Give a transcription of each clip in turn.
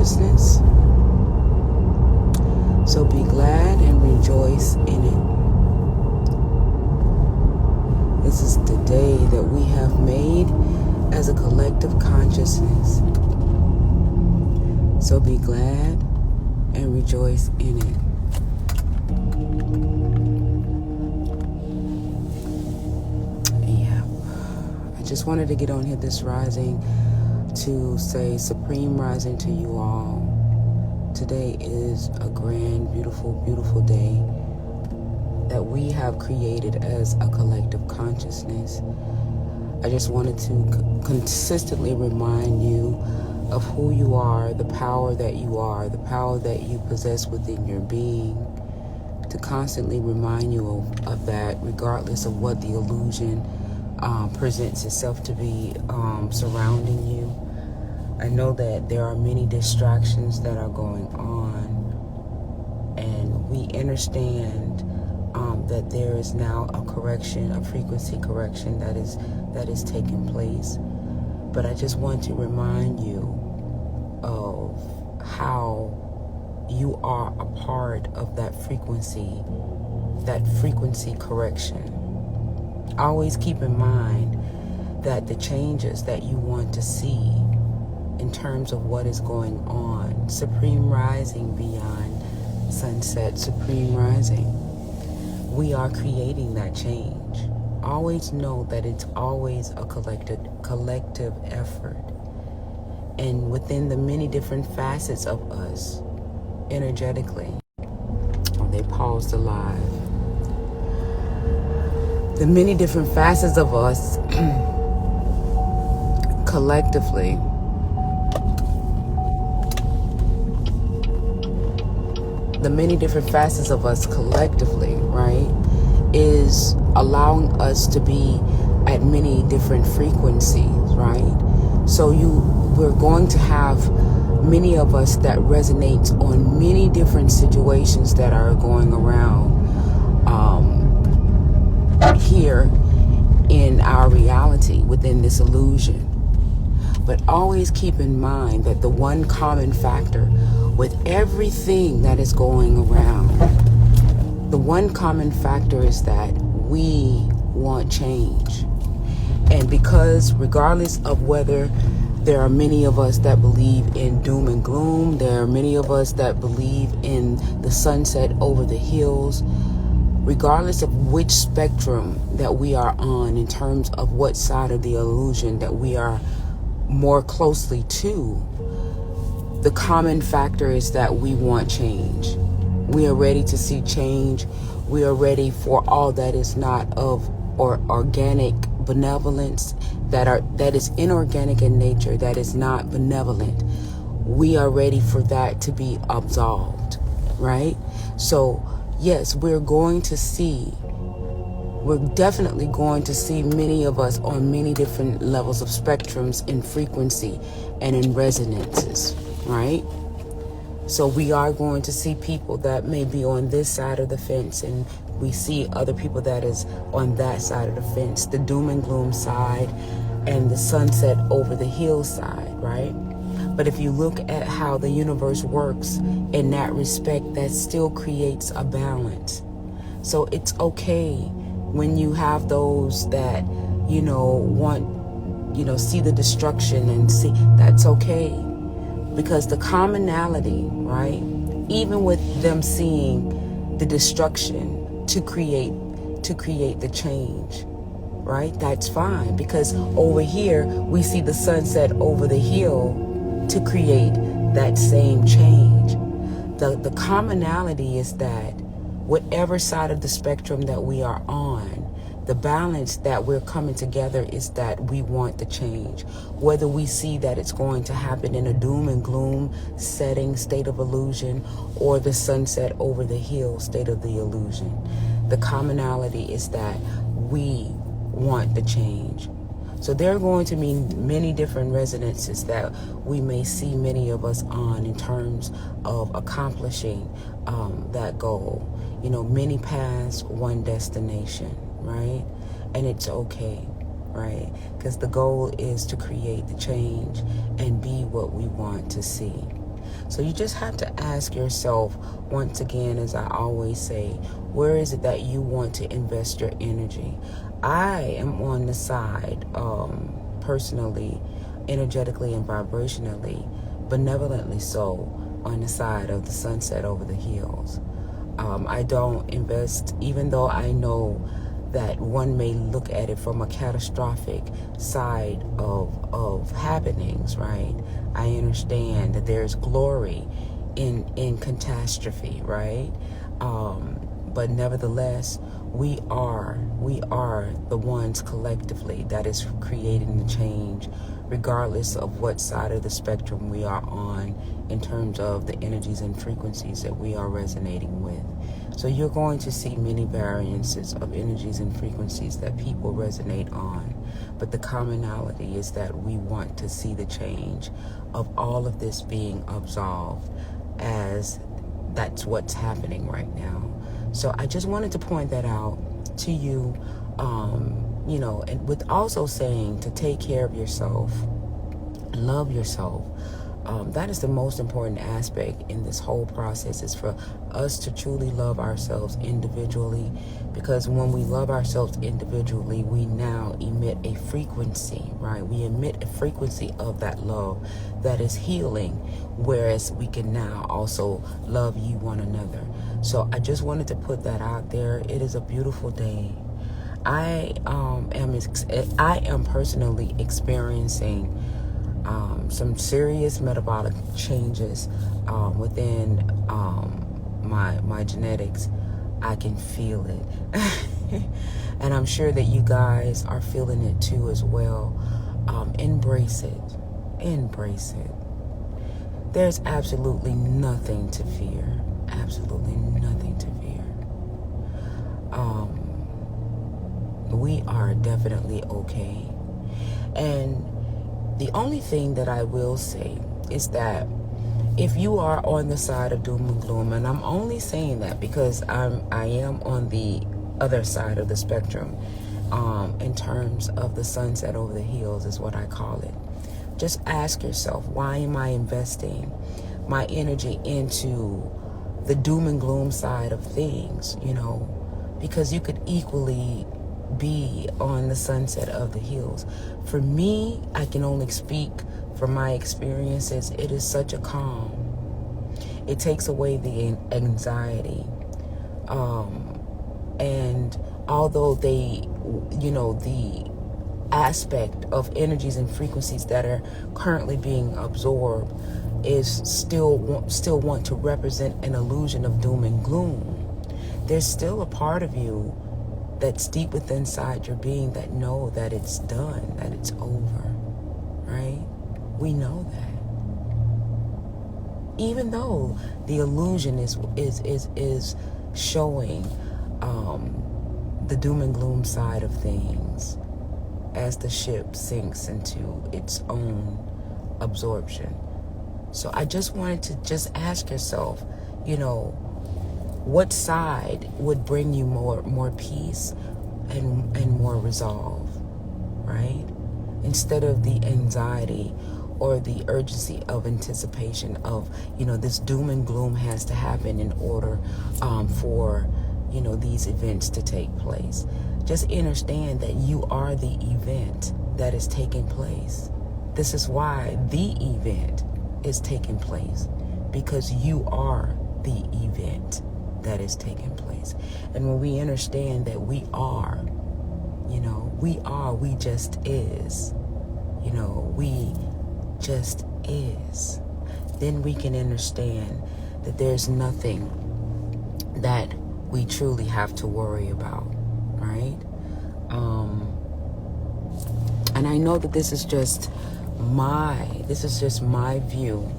consciousness. So be glad and rejoice in it. This is the day that we have made as a collective consciousness. So be glad and rejoice in it. I just wanted to get on here this rising to say supreme rising to you all. Today is a grand, beautiful, beautiful day that we have created as a collective consciousness. I just wanted to consistently remind you of who you are, the power that you are, the power that you possess within your being, to constantly remind you of that, regardless of what the illusion presents itself to be surrounding you. I know that there are many distractions that are going on, and we understand that there is now a correction, a frequency correction that is taking place. But I just want to remind you of how you are a part of that frequency correction. Always keep in mind that the changes that you want to see in terms of what is going on, supreme rising beyond sunset, supreme rising, we are creating that change. Always know that it's always a collective effort. And within the many different facets of us, energetically, they paused the live. The many different facets of us collectively right, is allowing us to be at many different frequencies, right? So we're going to have many of us that resonates on many different situations that are going around here in our reality within this illusion. But always keep in mind that the one common factor with everything that is going around, the one common factor is that we want change. And because regardless of whether there are many of us that believe in doom and gloom, there are many of us that believe in the sunset over the hills, regardless of which spectrum that we are on in terms of what side of the illusion that we are more closely to, the common factor is that we want change. We are ready to see change. We are ready for all that is not of or organic benevolence, that is inorganic in nature, that is not benevolent. We are ready for that to be absolved, right? So yes, we're definitely going to see many of us on many different levels of spectrums in frequency and in resonances, right? So we are going to see people that may be on this side of the fence, and we see other people that is on that side of the fence, the doom and gloom side and the sunset over the hill side, right? But if you look at how the universe works in that respect, that still creates a balance. So it's okay when you have those that, want, see the destruction and see, that's okay. Because the commonality, right, even with them seeing the destruction to create the change, right, that's fine. Because over here, we see the sunset over the hill to create that same change. The commonality is that whatever side of the spectrum that we are on, the balance that we're coming together is that we want the change. Whether we see that it's going to happen in a doom and gloom setting, state of illusion, or the sunset over the hill, state of the illusion. The commonality is that we want the change. So there are going to be many different resonances that we may see many of us on in terms of accomplishing that goal. Many paths, one destination, right? And it's okay, right? Because the goal is to create the change and be what we want to see. So you just have to ask yourself, once again, as I always say, where is it that you want to invest your energy? I am on the side, personally, energetically and vibrationally, benevolently so, on the side of the sunset over the hills. I don't invest, even though I know that one may look at it from a catastrophic side of happenings, right? I understand that there's glory in catastrophe, right? But nevertheless, we are the ones collectively that is creating the change, regardless of what side of the spectrum we are on in terms of the energies and frequencies that we are resonating with. So you're going to see many variances of energies and frequencies that people resonate on. But the commonality is that we want to see the change of all of this being absolved, as that's what's happening right now. So I just wanted to point that out to you, and with also saying to take care of yourself, love yourself. That is the most important aspect in this whole process, is for us to truly love ourselves individually, because when we love ourselves individually, we now emit a frequency, right? We emit a frequency of that love that is healing, whereas we can now also love you one another. So I just wanted to put that out there. It is a beautiful day. I am personally experiencing some serious metabolic changes within my genetics. I can feel it. And I'm sure that you guys are feeling it too as well. Embrace it. Embrace it. There's absolutely nothing to fear. Absolutely nothing to fear. We are definitely okay. And the only thing that I will say is that if you are on the side of doom and gloom, and I'm only saying that because I am on the other side of the spectrum, in terms of the sunset over the hills is what I call it. Just ask yourself, why am I investing my energy into the doom and gloom side of things? Because you could equally be on the sunset of the hills. For me, I can only speak from my experiences. It is such a calm. It takes away the anxiety. And although the aspect of energies and frequencies that are currently being absorbed is still want to represent an illusion of doom and gloom, there's still a part of you that's deep within inside your being that know that it's done, that it's over, right? We know that. Even though the illusion is showing the doom and gloom side of things as the ship sinks into its own absorption. So I just wanted to just ask yourself, what side would bring you more peace and more resolve, right? Instead of the anxiety or the urgency of anticipation of, this doom and gloom has to happen in order for, these events to take place. Just understand that you are the event that is taking place. This is why the event is taking place, because you are the event that is taking place. And when we understand that we are, we just is, we just is, then we can understand that there's nothing that we truly have to worry about, right? And I know that this is just my view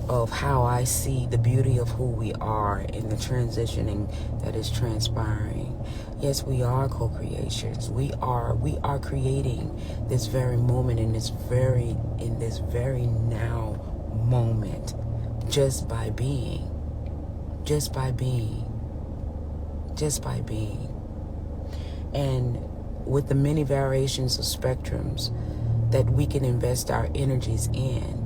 of how I see the beauty of who we are in the transitioning that is transpiring. Yes, we are co-creations. We are creating this very moment in this very now moment, just by being. And with the many variations of spectrums that we can invest our energies in,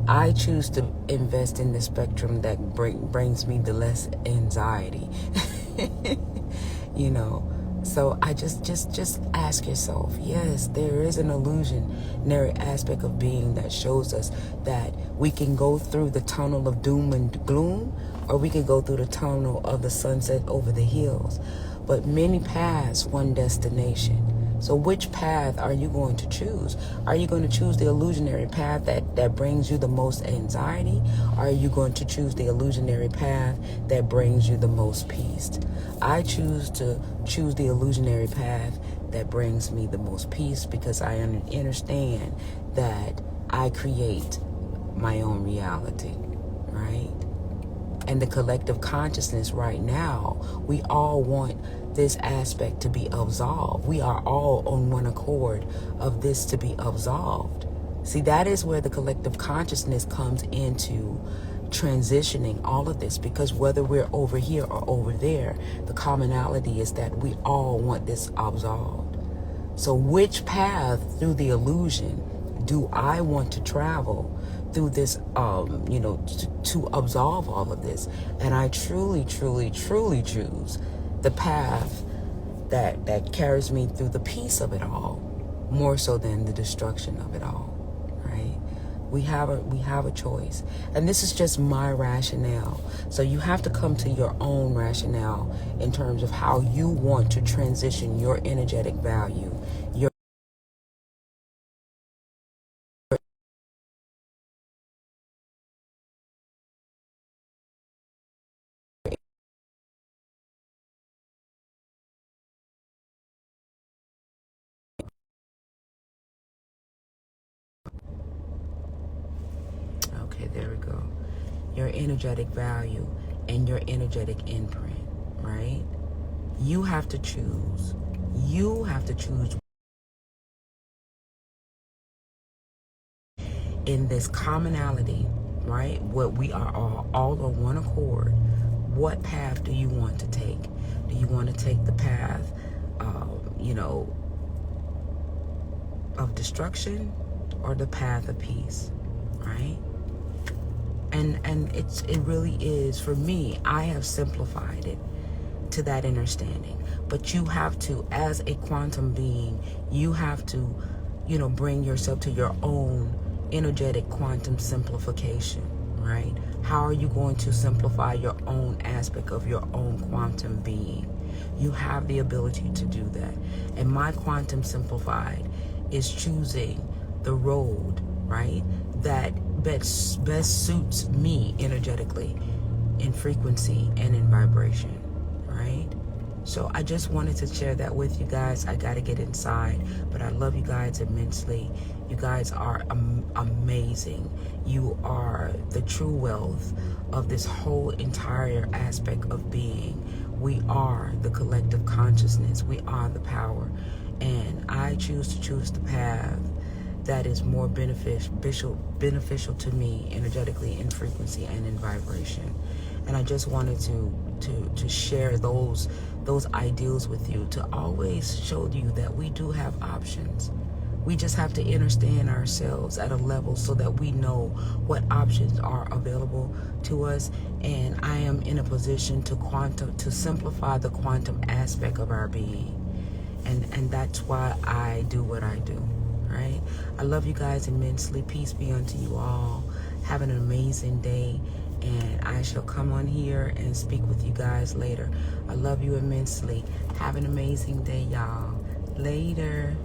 I choose to invest in the spectrum that brings me the less anxiety. You know, so I just ask yourself, yes, there is an illusionary aspect of being that shows us that we can go through the tunnel of doom and gloom, or we can go through the tunnel of the sunset over the hills. But many paths, one destination. So which path are you going to choose? Are you going to choose the illusionary path that brings you the most anxiety? Or are you going to choose the illusionary path that brings you the most peace? I choose to choose the illusionary path that brings me the most peace, because I understand that I create my own reality, right? And the collective consciousness right now, we all want this aspect to be absolved. We are all on one accord of this to be absolved. See, that is where the collective consciousness comes into transitioning all of this, because whether we're over here or over there, the commonality is that we all want this absolved. So which path through the illusion do I want to travel through this, to absolve all of this? And I truly, truly, truly choose the path that carries me through the peace of it all, more so than the destruction of it all, right? We have a choice. And this is just my rationale. So you have to come to your own rationale in terms of how you want to transition your energetic value, your okay, there we go. Your energetic value and your energetic imprint, right? You have to choose. You have to choose in this commonality, right? What we are all on one accord. What path do you want to take? Do you want to take the path, of destruction, or the path of peace, right? And it really is, for me, I have simplified it to that understanding. But you have to, as a quantum being, you have to, bring yourself to your own energetic quantum simplification, right? How are you going to simplify your own aspect of your own quantum being? You have the ability to do that. And my quantum simplified is choosing the road, right, that best suits me energetically, in frequency and in vibration, right? So I just wanted to share that with you guys. I got to get inside, but I love you guys immensely. You guys are amazing. You are the true wealth of this whole entire aspect of being. We are the collective consciousness. We are the power. And I choose the path that is more beneficial to me energetically, in frequency and in vibration. And I just wanted to share those ideals with you, to always show you that we do have options. We just have to understand ourselves at a level so that we know what options are available to us. And I am in a position to simplify the quantum aspect of our being. And that's why I do what I do, right? I love you guys immensely. Peace be unto you all. Have an amazing day. And I shall come on here and speak with you guys later. I love you immensely. Have an amazing day, y'all. Later.